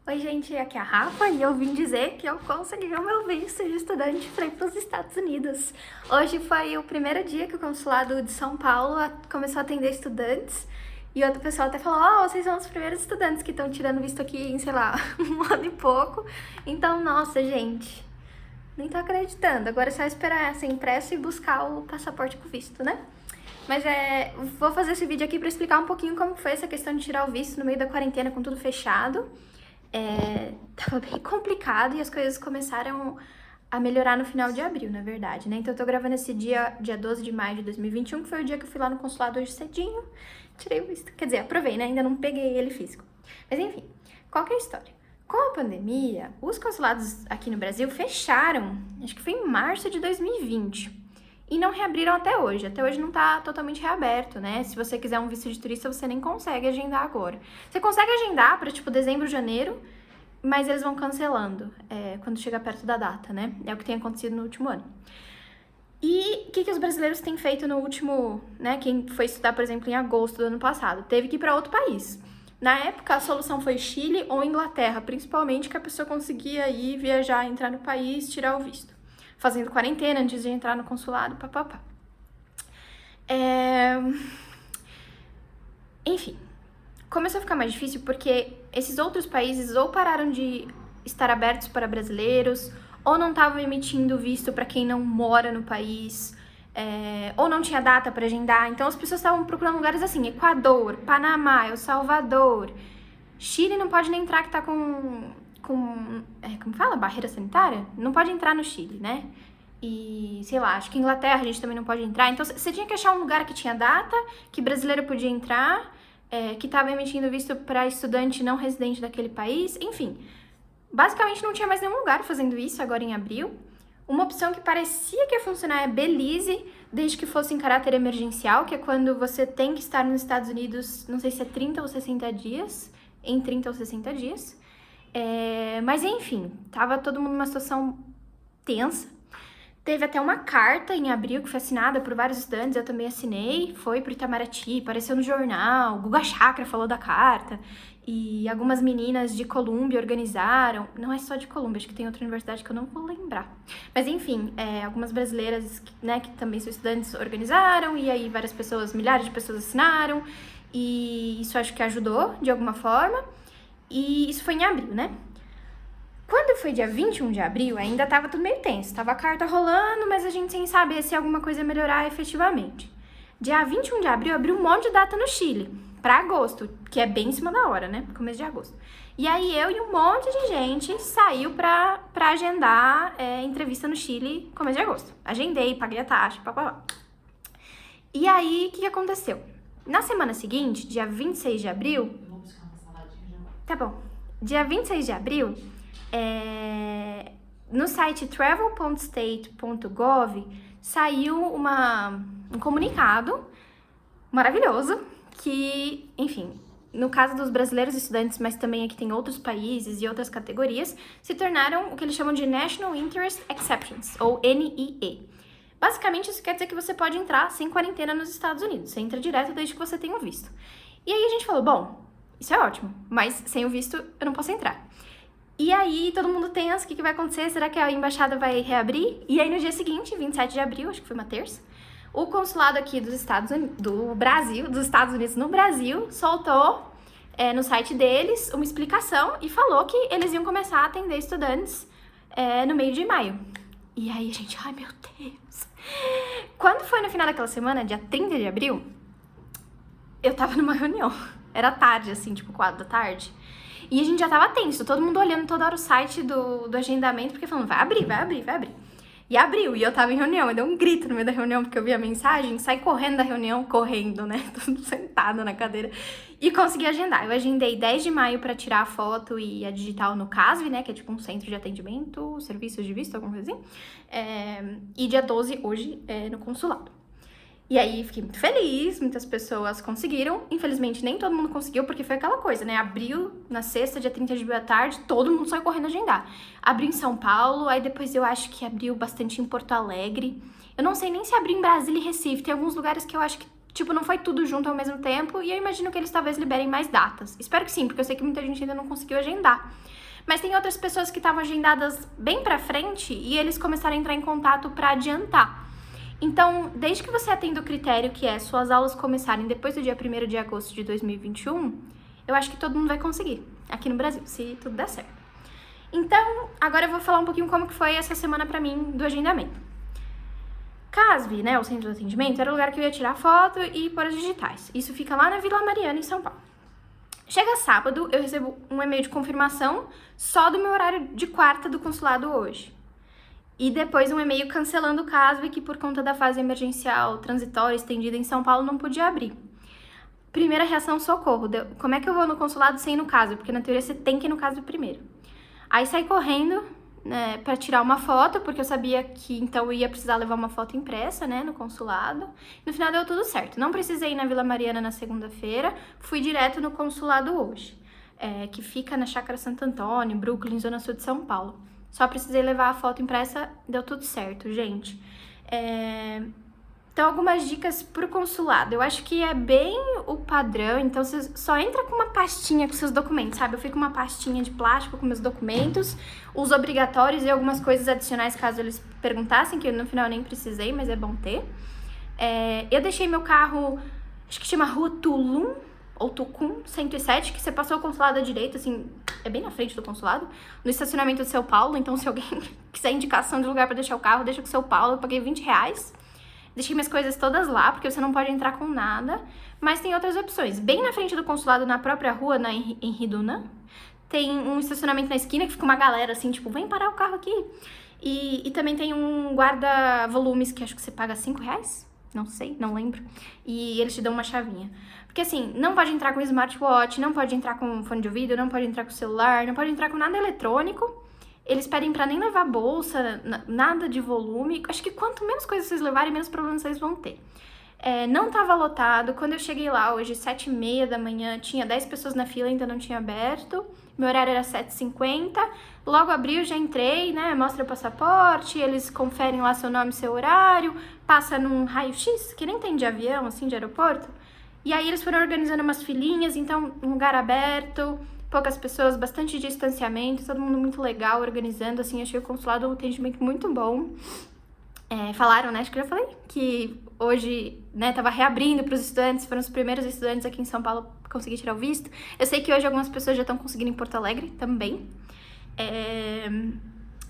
Oi, gente, aqui é a Rafa e eu vim dizer que eu consegui o meu visto de estudante para ir para os Estados Unidos. Hoje foi o primeiro dia que o consulado de São Paulo começou a atender estudantes e outro pessoal até falou: Ó, vocês são os primeiros estudantes que estão tirando visto aqui em, sei lá, um ano e pouco. Então, nossa, gente, nem tô acreditando. Agora é só esperar ser impresso e buscar o passaporte com visto, né? Mas vou fazer esse vídeo aqui para explicar um pouquinho como foi essa questão de tirar o visto no meio da quarentena com tudo fechado. Tava bem complicado e as coisas começaram a melhorar no final de abril, na verdade, né? Então eu tô gravando esse dia 12 de maio de 2021, que foi o dia que eu fui lá no consulado hoje cedinho, tirei o visto. Quer dizer, aprovei, né? Ainda não peguei ele físico. Mas enfim, qual que é a história? Com a pandemia, os consulados aqui no Brasil fecharam, acho que foi em março de 2020. E não reabriram até hoje. Até hoje não tá totalmente reaberto, né? Se você quiser um visto de turista, você nem consegue agendar agora. Você consegue agendar para, tipo, dezembro, janeiro, mas eles vão cancelando quando chega perto da data, né? É o que tem acontecido no último ano. E o que os brasileiros têm feito no último, né? Quem foi estudar, por exemplo, em agosto do ano passado, teve que ir para outro país. Na época, a solução foi Chile ou Inglaterra, principalmente, que a pessoa conseguia ir, viajar, entrar no país, tirar o visto. Fazendo quarentena antes de entrar no consulado, papapá. Enfim, começou a ficar mais difícil porque esses outros países ou pararam de estar abertos para brasileiros, ou não estavam emitindo visto para quem não mora no país, ou não tinha data para agendar. Então as pessoas estavam procurando lugares assim: Equador, Panamá, El Salvador. Chile não pode nem entrar, que tá como fala? Barreira sanitária? Não pode entrar no Chile, né? E, sei lá, acho que Inglaterra a gente também não pode entrar. Então, você tinha que achar um lugar que tinha data, que brasileiro podia entrar, que estava emitindo visto para estudante não residente daquele país. Enfim, basicamente não tinha mais nenhum lugar fazendo isso agora em abril. Uma opção que parecia que ia funcionar é Belize, desde que fosse em caráter emergencial, que é quando você tem que estar nos Estados Unidos, não sei se é 30 ou 60 dias, em 30 ou 60 dias. Mas enfim, tava todo mundo numa situação tensa. Teve até uma carta em abril que foi assinada por vários estudantes, eu também assinei, foi pro Itamaraty, apareceu no jornal, o Guga Chakra falou da carta, e algumas meninas de Colômbia organizaram, não é só de Colômbia, acho que tem outra universidade que eu não vou lembrar. Mas enfim, algumas brasileiras, né, que também são estudantes, organizaram, e aí várias pessoas, milhares de pessoas assinaram, e isso acho que ajudou de alguma forma, e isso foi em abril, né? Quando foi dia 21 de abril, ainda tava tudo meio tenso. Tava a carta rolando, mas a gente sem saber se alguma coisa ia melhorar efetivamente. Dia 21 de abril, abriu um monte de data no Chile, pra agosto, que é bem em cima da hora, né? Começo de agosto. E aí eu e um monte de gente saiu pra agendar entrevista no Chile, começo de agosto. Agendei, paguei a taxa, papapá. E aí, o que aconteceu? Na semana seguinte, dia 26 de abril... Vou buscar uma saladinha já. Tá bom. Dia 26 de abril... no site travel.state.gov saiu um comunicado maravilhoso que, enfim, no caso dos brasileiros estudantes, mas também aqui tem outros países e outras categorias, se tornaram o que eles chamam de National Interest Exceptions, ou NIE. Basicamente, isso quer dizer que você pode entrar sem quarentena nos Estados Unidos. Você entra direto desde que você tenha o visto. E aí a gente falou, bom, isso é ótimo, mas sem o visto eu não posso entrar. E aí, todo mundo tenso, o que vai acontecer? Será que a embaixada vai reabrir? E aí, no dia seguinte, 27 de abril, acho que foi uma terça, o consulado aqui dos Estados Unidos no Brasil, soltou no site deles uma explicação e falou que eles iam começar a atender estudantes no meio de maio. E aí, a gente, ai meu Deus! Quando foi no final daquela semana, dia 30 de abril, eu tava numa reunião. Era tarde, assim, tipo 4 da tarde. E a gente já tava tenso, todo mundo olhando toda hora o site do agendamento, porque falando, vai abrir. E abriu, e eu tava em reunião, eu dei um grito no meio da reunião, porque eu vi a mensagem, saí correndo da reunião, correndo, né, todo mundo sentado na cadeira, e consegui agendar. Eu agendei 10 de maio pra tirar a foto e a digital no CASV, né, que é tipo um centro de atendimento, serviços de visto, alguma coisa assim, e dia 12, hoje, no consulado. E aí, fiquei muito feliz, muitas pessoas conseguiram. Infelizmente, nem todo mundo conseguiu, porque foi aquela coisa, né? Abriu na sexta, dia 30 de abril à tarde, todo mundo saiu correndo agendar. Abriu em São Paulo, aí depois eu acho que abriu bastante em Porto Alegre. Eu não sei nem se abriu em Brasília e Recife. Tem alguns lugares que eu acho que tipo, não foi tudo junto ao mesmo tempo, e eu imagino que eles talvez liberem mais datas. Espero que sim, porque eu sei que muita gente ainda não conseguiu agendar. Mas tem outras pessoas que estavam agendadas bem pra frente e eles começaram a entrar em contato pra adiantar. Então, desde que você atenda o critério que é suas aulas começarem depois do dia 1º de agosto de 2021, eu acho que todo mundo vai conseguir, aqui no Brasil, se tudo der certo. Então, agora eu vou falar um pouquinho como que foi essa semana pra mim do agendamento. CASV, né, o centro de atendimento, era o lugar que eu ia tirar foto e pôr as digitais. Isso fica lá na Vila Mariana, em São Paulo. Chega sábado, eu recebo um e-mail de confirmação só do meu horário de quarta do consulado hoje. E depois um e-mail cancelando o CASV, que por conta da fase emergencial transitória estendida em São Paulo não podia abrir. Primeira reação, socorro. Como é que eu vou no consulado sem ir no CASV? Porque na teoria você tem que ir no CASV primeiro. Aí saí correndo, né, pra tirar uma foto, porque eu sabia que então eu ia precisar levar uma foto impressa, né, no consulado. No final deu tudo certo. Não precisei ir na Vila Mariana na segunda-feira, fui direto no consulado hoje, que fica na Chácara Santo Antônio, Brooklyn, Zona Sul de São Paulo. Só precisei levar a foto impressa, deu tudo certo, gente. Então, algumas dicas pro consulado. Eu acho que é bem o padrão, então você só entra com uma pastinha com seus documentos, sabe? Eu fui com uma pastinha de plástico com meus documentos, os obrigatórios e algumas coisas adicionais caso eles perguntassem, que no final eu nem precisei, mas é bom ter. Eu deixei meu carro, acho que chama Rua Tulum, ou Tucum 107, que você passou o consulado à direita, assim, é bem na frente do consulado, no estacionamento de São Paulo. Então, se alguém quiser indicação de lugar pra deixar o carro, deixa com São Paulo, eu paguei R$20. Deixei minhas coisas todas lá, porque você não pode entrar com nada. Mas tem outras opções. Bem na frente do consulado, na própria rua, na Henri Dunant, tem um estacionamento na esquina que fica uma galera assim, tipo, vem parar o carro aqui. E também tem um guarda-volumes que acho que você paga R$5. Não sei, não lembro. E eles te dão uma chavinha. Porque assim, não pode entrar com smartwatch, não pode entrar com fone de ouvido, não pode entrar com celular, não pode entrar com nada eletrônico. Eles pedem pra nem levar bolsa, nada de volume. Acho que quanto menos coisas vocês levarem, menos problemas vocês vão ter. Não tava lotado. Quando eu cheguei lá hoje, 7h30 da manhã, tinha 10 pessoas na fila, ainda não tinha aberto. Meu horário era 7h50. Logo abriu, já entrei, né? Mostra o passaporte, eles conferem lá seu nome e seu horário, passa num raio-x, que nem tem de avião, assim, de aeroporto. E aí eles foram organizando umas filinhas, então um lugar aberto, poucas pessoas, bastante distanciamento, todo mundo muito legal organizando, assim, achei o consulado um atendimento muito bom. Falaram, né, acho que eu já falei, que hoje, né, tava reabrindo para os estudantes, foram os primeiros estudantes aqui em São Paulo a conseguir tirar o visto. Eu sei que hoje algumas pessoas já estão conseguindo em Porto Alegre também.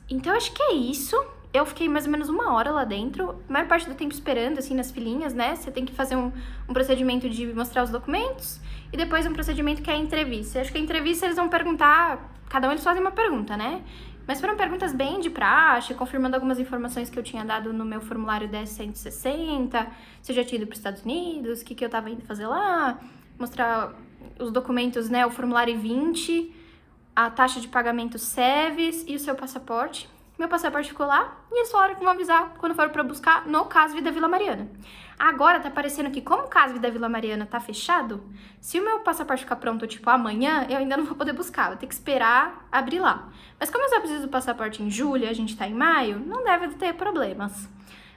Então, acho que é isso. Eu fiquei mais ou menos 1 hora lá dentro, a maior parte do tempo esperando, assim, nas filinhas, né? Você tem que fazer um procedimento de mostrar os documentos e depois um procedimento que é a entrevista. Eu acho que a entrevista eles vão perguntar, cada um eles fazem uma pergunta, né? Mas foram perguntas bem de praxe, confirmando algumas informações que eu tinha dado no meu formulário DS-160, se eu já tinha ido para os Estados Unidos, o que eu tava indo fazer lá, mostrar os documentos, né? O formulário 20, a taxa de pagamento SEVES e o seu passaporte. Meu passaporte ficou lá e eles falaram que vão avisar quando for pra buscar no CASV da Vila Mariana. Agora tá parecendo que como o CASV da Vila Mariana tá fechado, se o meu passaporte ficar pronto, tipo, amanhã, eu ainda não vou poder buscar, vou ter que esperar abrir lá. Mas como eu só preciso do passaporte em julho, a gente tá em maio, não deve ter problemas.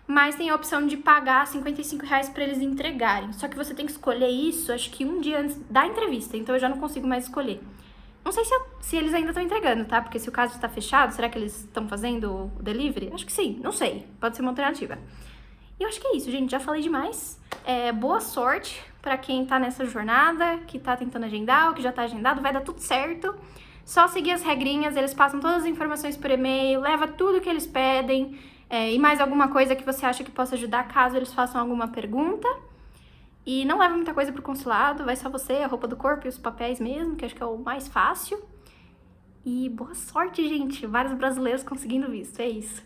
Mas tem a opção de pagar R$55 pra eles entregarem. Só que você tem que escolher isso, acho que um dia antes da entrevista, então eu já não consigo mais escolher. Não sei se eles ainda estão entregando, tá? Porque se o caso está fechado, será que eles estão fazendo o delivery? Acho que sim, não sei. Pode ser uma alternativa. E eu acho que é isso, gente. Já falei demais. Boa sorte pra quem tá nessa jornada, que tá tentando agendar ou que já tá agendado. Vai dar tudo certo. Só seguir as regrinhas, eles passam todas as informações por e-mail, leva tudo que eles pedem e mais alguma coisa que você acha que possa ajudar caso eles façam alguma pergunta. E não leva muita coisa pro consulado, vai só você, a roupa do corpo e os papéis mesmo, que acho que é o mais fácil. E boa sorte, gente! Vários brasileiros conseguindo visto, é isso.